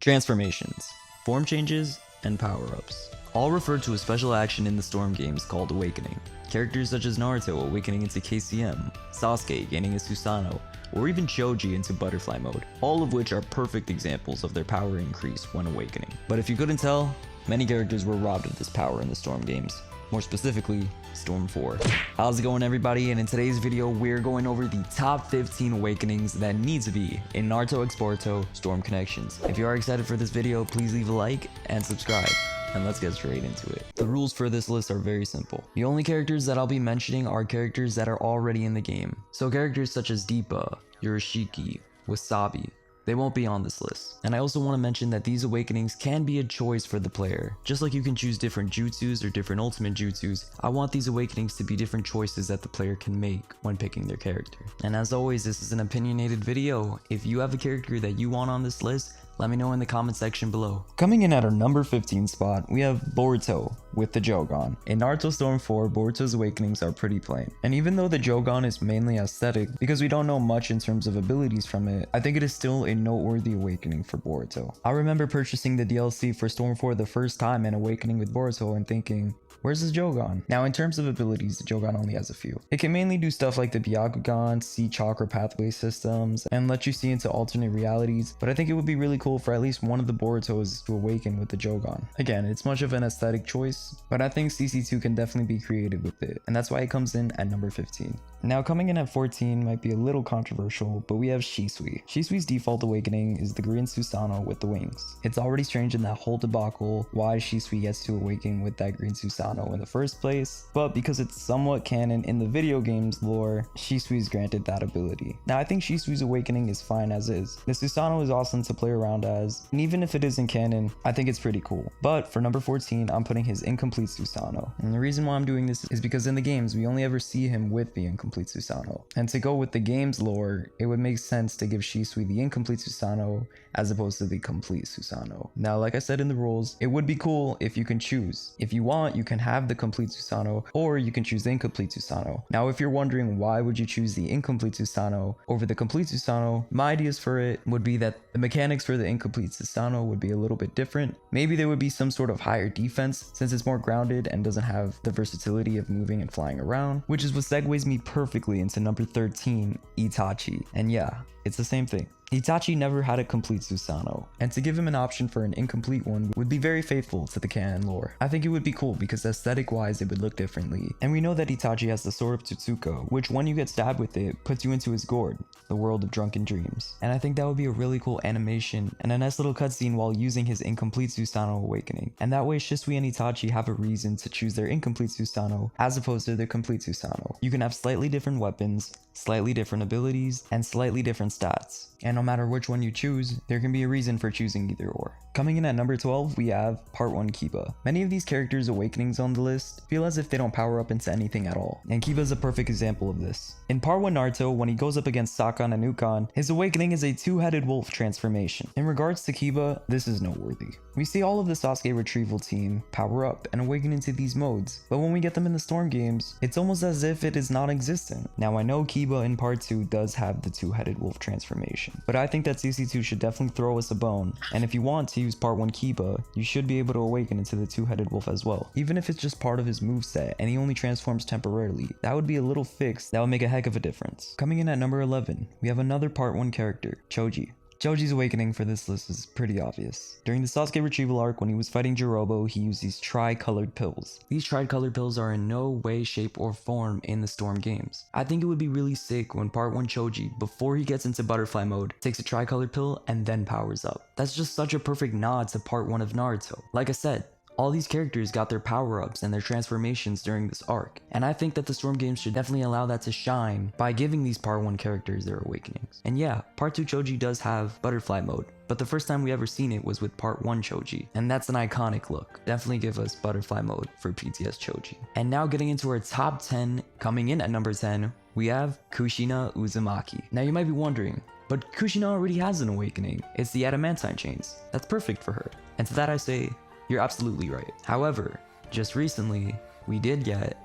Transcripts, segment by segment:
Transformations, form changes, and power-ups. All refer to a special action in the Storm games called Awakening. Characters such as Naruto awakening into KCM, Sasuke gaining a Susanoo, or even Choji into Butterfly mode, all of which are perfect examples of their power increase when awakening. But if you couldn't tell, many characters were robbed of this power in the Storm games. More specifically, Storm 4. How's it going, everybody? And in today's video, we're going over the top 15 awakenings that need to be in Naruto x Boruto Storm Connections. If you are excited for this video, please leave a like and subscribe. And let's get straight into it. The rules for this list are very simple. The only characters that I'll be mentioning are characters that are already in the game. So characters such as Deepa, Urashiki, Wasabi, they won't be on this list. And I also want to mention that these awakenings can be a choice for the player. Just like you can choose different jutsus or different ultimate jutsus, I want these awakenings to be different choices that the player can make when picking their character. And as always, this is an opinionated video. If you have a character that you want on this list, let me know in the comment section below. Coming in at our number 15 spot, we have Boruto with the Jogan. In Naruto Storm 4, Boruto's awakenings are pretty plain. And even though the Jogan is mainly aesthetic, because we don't know much in terms of abilities from it, I think it is still a noteworthy awakening for Boruto. I remember purchasing the DLC for Storm 4 the first time and awakening with Boruto and thinking, where's this Jogan? Now, in terms of abilities, the Jogan only has a few. It can mainly do stuff like the Byakugan, see chakra pathway systems, and let you see into alternate realities, but I think it would be really cool for at least one of the Borutos to awaken with the Jogan. Again, it's much of an aesthetic choice, but I think CC2 can definitely be creative with it, and that's why it comes in at number 15. Now, coming in at 14 might be a little controversial, but we have Shisui. Shisui's default awakening is the green Susanoo with the wings. It's already strange in that whole debacle why Shisui gets to awaken with that green Susanoo in the first place, but because it's somewhat canon in the video game's lore, Shisui is granted that ability. Now, I think Shisui's awakening is fine as is. The Susanoo is awesome to play around as, and even if it isn't canon, I think it's pretty cool. But for number 14, I'm putting his incomplete Susanoo. And the reason why I'm doing this is because in the games, we only ever see him with the incomplete Susanoo. And to go with the game's lore, it would make sense to give Shisui the incomplete Susanoo as opposed to the complete Susanoo. Now, like I said in the rules, it would be cool if you can choose. If you want, you can have the complete Susanoo, or you can choose the incomplete Susanoo. Now, if you're wondering why would you choose the incomplete Susanoo over the complete Susanoo, my ideas for it would be that the mechanics for the incomplete Susanoo would be a little bit different. Maybe there would be some sort of higher defense since it's more grounded and doesn't have the versatility of moving and flying around, which is what segues me perfectly into number 13, Itachi. And yeah, it's the same thing. Itachi never had a complete Susanoo, and to give him an option for an incomplete one would be very faithful to the canon lore. I think it would be cool because aesthetic wise it would look differently, and we know that Itachi has the sword of Tsutsuko, which when you get stabbed with it, puts you into his gourd, the world of drunken dreams. And I think that would be a really cool animation and a nice little cutscene while using his incomplete Susanoo awakening. And that way Shisui and Itachi have a reason to choose their incomplete Susanoo as opposed to their complete Susanoo. You can have slightly different weapons, slightly different abilities, and slightly different stats. And no matter which one you choose, there can be a reason for choosing either or. Coming in at number 12, we have Part 1 Kiba. Many of these characters' awakenings on the list feel as if they don't power up into anything at all, and Kiba is a perfect example of this. In Part 1 Naruto, when he goes up against Sakan and Ukon, his awakening is a two-headed wolf transformation. In regards to Kiba, this is noteworthy. We see all of the Sasuke retrieval team power up and awaken into these modes, but when we get them in the Storm games, it's almost as if it is non-existent. Now, I know Kiba in Part 2 does have the two-headed wolf transformation, but I think that CC2 should definitely throw us a bone, and if you want to use Part 1 Kiba, you should be able to awaken into the two-headed wolf as well. Even if it's just part of his moveset and he only transforms temporarily, that would be a little fix that would make a heck of a difference. Coming in at number 11, we have another Part 1 character, Choji. Choji's awakening for this list is pretty obvious. During the Sasuke retrieval arc when he was fighting Jirobo, he used these tri-colored pills. These tri-colored pills are in no way, shape, or form in the Storm games. I think it would be really sick when Part 1 Choji, before he gets into butterfly mode, takes a tri-colored pill and then powers up. That's just such a perfect nod to Part 1 of Naruto. Like I said, all these characters got their power-ups and their transformations during this arc, and I think that the Storm games should definitely allow that to shine by giving these Part 1 characters their awakenings. And yeah, Part 2 Choji does have butterfly mode, but the first time we ever seen it was with Part 1 Choji, and that's an iconic look. Definitely give us butterfly mode for PTS Choji. And now getting into our top 10, coming in at number 10, we have Kushina Uzumaki. Now you might be wondering, but Kushina already has an awakening. It's the adamantine chains. That's perfect for her. And to that I say, you're absolutely right. However, just recently, we did get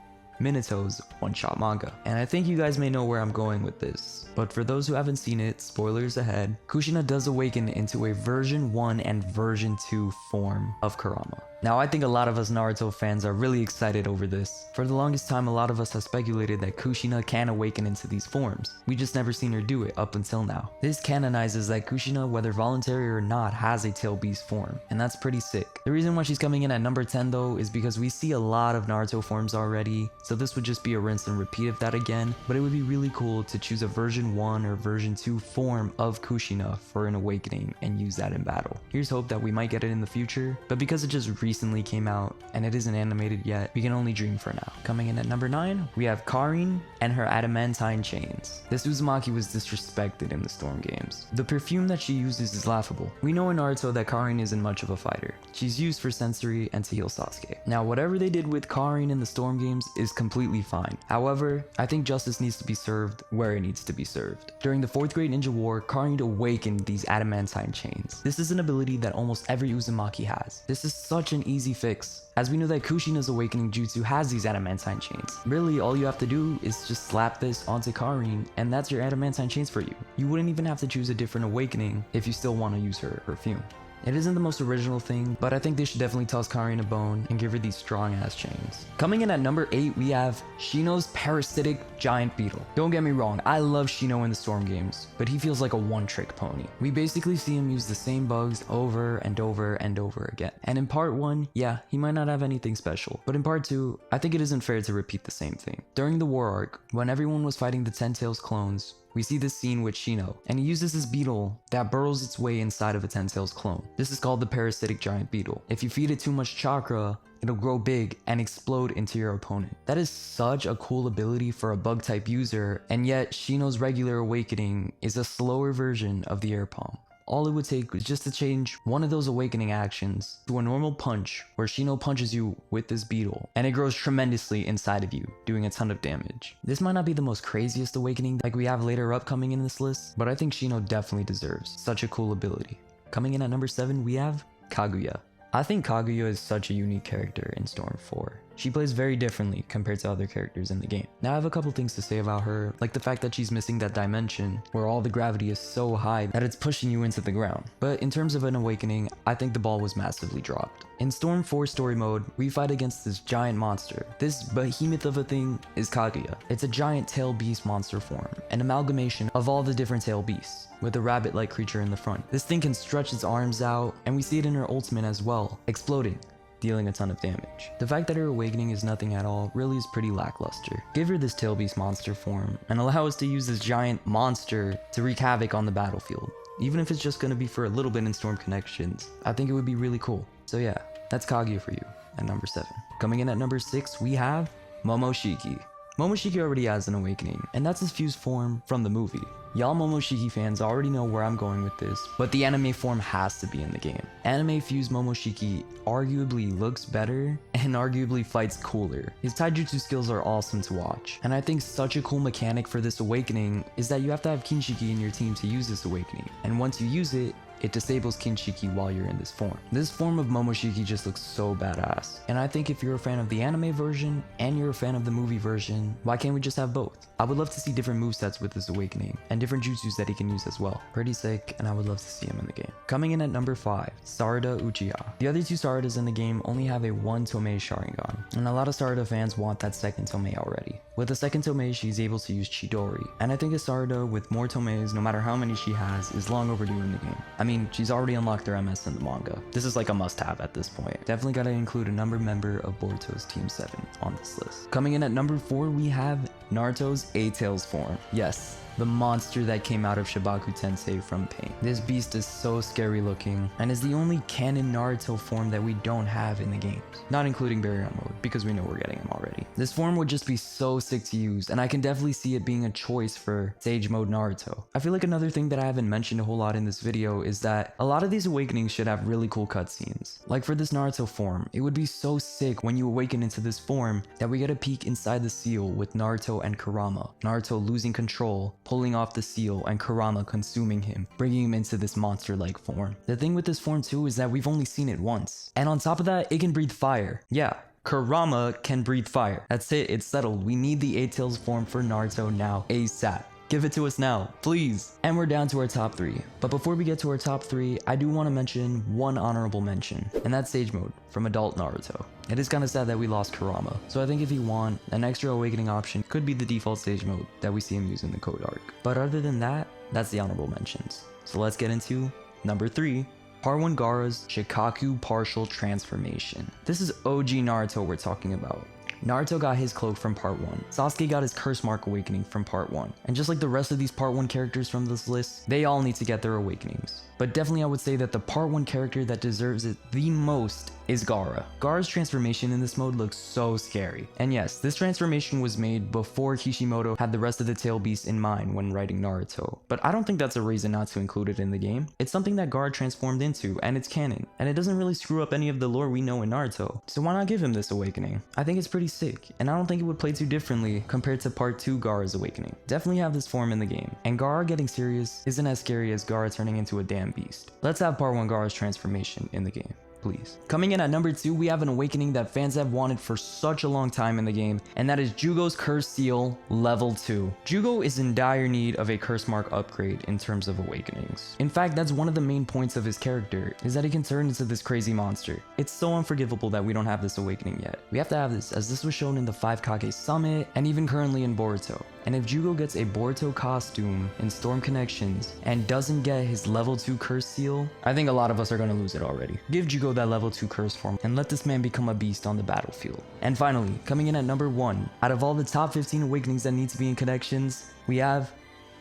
Minato's one-shot manga. And I think you guys may know where I'm going with this, but for those who haven't seen it, spoilers ahead, Kushina does awaken into a version 1 and version 2 form of Kurama. Now, I think a lot of us Naruto fans are really excited over this. For the longest time, a lot of us have speculated that Kushina can awaken into these forms. We just never seen her do it up until now. This canonizes that Kushina, whether voluntary or not, has a tail beast form, and that's pretty sick. The reason why she's coming in at number 10 though is because we see a lot of Naruto forms already, so this would just be a rinse and repeat of that again, but it would be really cool to choose a version 1 or version 2 form of Kushina for an awakening and use that in battle. Here's hope that we might get it in the future, but because it just recently came out and it isn't animated yet, we can only dream for now. Coming in at number 9, we have Karin and her adamantine chains. This Uzumaki was disrespected in the Storm games. The perfume that she uses is laughable. We know in Naruto that Karin isn't much of a fighter. She's used for sensory and to heal Sasuke. Now, whatever they did with Karin in the Storm games is completely fine. However, I think justice needs to be served where it needs to be served. During the 4th grade ninja war, Karin awakened these adamantine chains. This is an ability that almost every Uzumaki has. This is such an easy fix, as we know that Kushina's awakening jutsu has these adamantine chains. Really, all you have to do is just slap this onto Karin, and that's your adamantine chains for you. You wouldn't even have to choose a different awakening if you still want to use her perfume. It isn't the most original thing, but I think they should definitely toss Karin a bone and give her these strong ass chains. Coming in at number 8, we have Shino's parasitic giant beetle. Don't get me wrong, I love Shino in the Storm games, but he feels like a one-trick pony. We basically see him use the same bugs over and over and over again. And in part 1, yeah, he might not have anything special, but in part 2, I think it isn't fair to repeat the same thing. During the war arc, when everyone was fighting the Ten Tails clones, we see this scene with Shino, and he uses this beetle that burrows its way inside of a Ten Tails clone. This is called the parasitic giant beetle. If you feed it too much chakra, it'll grow big and explode into your opponent. That is such a cool ability for a bug type user, and yet Shino's regular awakening is a slower version of the air palm. All it would take was just to change one of those awakening actions to a normal punch where Shino punches you with this beetle and it grows tremendously inside of you, doing a ton of damage. This might not be the most craziest awakening like we have later upcoming in this list, but I think Shino definitely deserves such a cool ability. Coming in at number 7, we have Kaguya. I think Kaguya is such a unique character in Storm 4. She plays very differently compared to other characters in the game. Now I have a couple things to say about her, like the fact that she's missing that dimension where all the gravity is so high that it's pushing you into the ground. But in terms of an awakening, I think the ball was massively dropped. In Storm 4 story mode, we fight against this giant monster. This behemoth of a thing is Kaguya. It's a giant tail beast monster form, an amalgamation of all the different tail beasts, with a rabbit-like creature in the front. This thing can stretch its arms out, and we see it in her ultimate as well, exploding, dealing a ton of damage. The fact that her awakening is nothing at all really is pretty lackluster. Give her this tail beast monster form, and allow us to use this giant monster to wreak havoc on the battlefield. Even if it's just gonna be for a little bit in Storm Connections, I think it would be really cool. So yeah, that's Kaguya for you at number 7. Coming in at number 6, we have Momoshiki. Momoshiki already has an awakening, and that's his fused form from the movie. Y'all Momoshiki fans already know where I'm going with this, but the anime form has to be in the game. Anime fused Momoshiki arguably looks better and arguably fights cooler. His taijutsu skills are awesome to watch, and I think such a cool mechanic for this awakening is that you have to have Kinshiki in your team to use this awakening, and once you use it, it disables Kinshiki while you're in this form. This form of Momoshiki just looks so badass, and I think if you're a fan of the anime version and you're a fan of the movie version, why can't we just have both? I would love to see different movesets with this awakening, and different jutsus that he can use as well. Pretty sick, and I would love to see him in the game. Coming in at number 5, Sarada Uchiha. The other two Saradas in the game only have a 1 Tomei Sharingan, and a lot of Sarada fans want that second Tomei already. With the second Tomei, she's able to use Chidori, and I think a Sarada with more Tomeis, no matter how many she has, is long overdue in the game. I mean, she's already unlocked her MS in the manga. This is like a must-have at this point. Definitely gotta include a number member of Boruto's Team 7 on this list. Coming in at number 4, we have Naruto's A-Tails form. Yes, the monster that came out of Shibaku Tensei from Pain. This beast is so scary looking, and is the only canon Naruto form that we don't have in the games. Not including Barrier mode, because we know we're getting him already. This form would just be so sick to use, and I can definitely see it being a choice for Sage Mode Naruto. I feel like another thing that I haven't mentioned a whole lot in this video is that a lot of these awakenings should have really cool cutscenes. Like for this Naruto form, it would be so sick when you awaken into this form that we get a peek inside the seal with Naruto and Kurama. Naruto losing control, pulling off the seal, and Kurama consuming him, bringing him into this monster-like form. The thing with this form too is that we've only seen it once. And on top of that, it can breathe fire. Yeah, Kurama can breathe fire. That's it, it's settled. We need the 8 Tails form for Naruto now, ASAP. Give it to us now, please. And we're down to our top 3. But before we get to our top 3, I do want to mention one honorable mention, and that's Sage Mode from Adult Naruto. It is kind of sad that we lost Kurama, so I think if you want, an extra awakening option could be the default Sage Mode that we see him use in the Code arc. But other than that, that's the honorable mentions. So let's get into number 3. Part 1 Gaara's Shikaku Partial Transformation. This is OG Naruto we're talking about. Naruto got his cloak from part 1. Sasuke got his curse mark awakening from part 1. And just like the rest of these part 1 characters from this list, they all need to get their awakenings. But definitely I would say that the part 1 character that deserves it the most is Gaara. Gaara's transformation in this mode looks so scary. And yes, this transformation was made before Kishimoto had the rest of the tail beasts in mind when writing Naruto. But I don't think that's a reason not to include it in the game. It's something that Gaara transformed into, and it's canon. And it doesn't really screw up any of the lore we know in Naruto. So why not give him this awakening? I think it's pretty sick, and I don't think it would play too differently compared to part 2 Gaara's awakening. Definitely have this form in the game. And Gaara getting serious isn't as scary as Gaara turning into a damn beast. Let's have part 1 Gaara's transformation in the game, please. Coming in at number 2, we have an awakening that fans have wanted for such a long time in the game, and that is Jugo's Curse Seal Level 2. Jugo is in dire need of a curse mark upgrade in terms of awakenings. In fact, that's one of the main points of his character, is that he can turn into this crazy monster. It's so unforgivable that we don't have this awakening yet. We have to have this, as this was shown in the 5 Kage Summit, and even currently in Boruto. And if Jugo gets a Boruto costume in Storm Connections and doesn't get his level 2 curse seal, I think a lot of us are going to lose it already. Give Jugo that level 2 curse form and let this man become a beast on the battlefield. And finally, coming in at number 1, out of all the top 15 awakenings that need to be in Connections, we have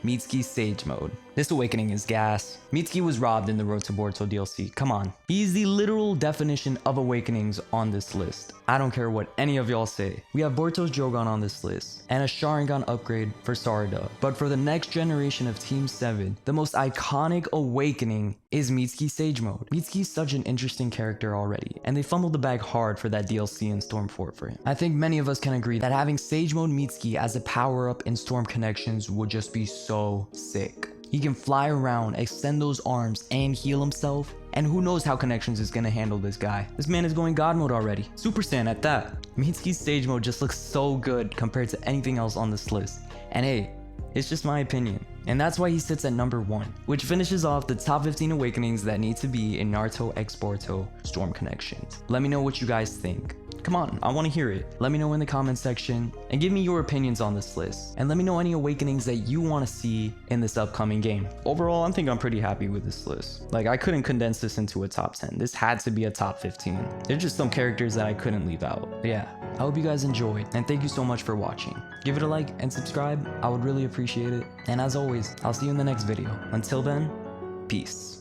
Mitsuki's Sage Mode. This awakening is gas. Mitsuki was robbed in the Road to Boruto DLC, come on. He's the literal definition of awakenings on this list. I don't care what any of y'all say. We have Boruto's Jogan on this list, and a Sharingan upgrade for Sarada. But for the next generation of Team 7, the most iconic awakening is Mitsuki's Sage Mode. Mitsuki's such an interesting character already, and they fumbled the bag hard for that DLC in Stormfort for him. I think many of us can agree that having Sage Mode Mitsuki as a power-up in Storm Connections would just be so sick. He can fly around, extend those arms, and heal himself. And who knows how Connections is gonna handle this guy. This man is going God mode already. Super Saiyan at that. Mitsuki's Sage Mode just looks so good compared to anything else on this list. And hey, it's just my opinion. And that's why he sits at number 1, which finishes off the top 15 awakenings that need to be in Naruto X Boruto Storm Connections. Let me know what you guys think. Come on, I want to hear it. Let me know in the comment section and give me your opinions on this list. And let me know any awakenings that you want to see in this upcoming game. Overall, I think I'm pretty happy with this list. Like, I couldn't condense this into a top 10. This had to be a top 15. There's just some characters that I couldn't leave out. But yeah, I hope you guys enjoyed, and thank you so much for watching. Give it a like and subscribe. I would really appreciate it. And as always, I'll see you in the next video. Until then, peace.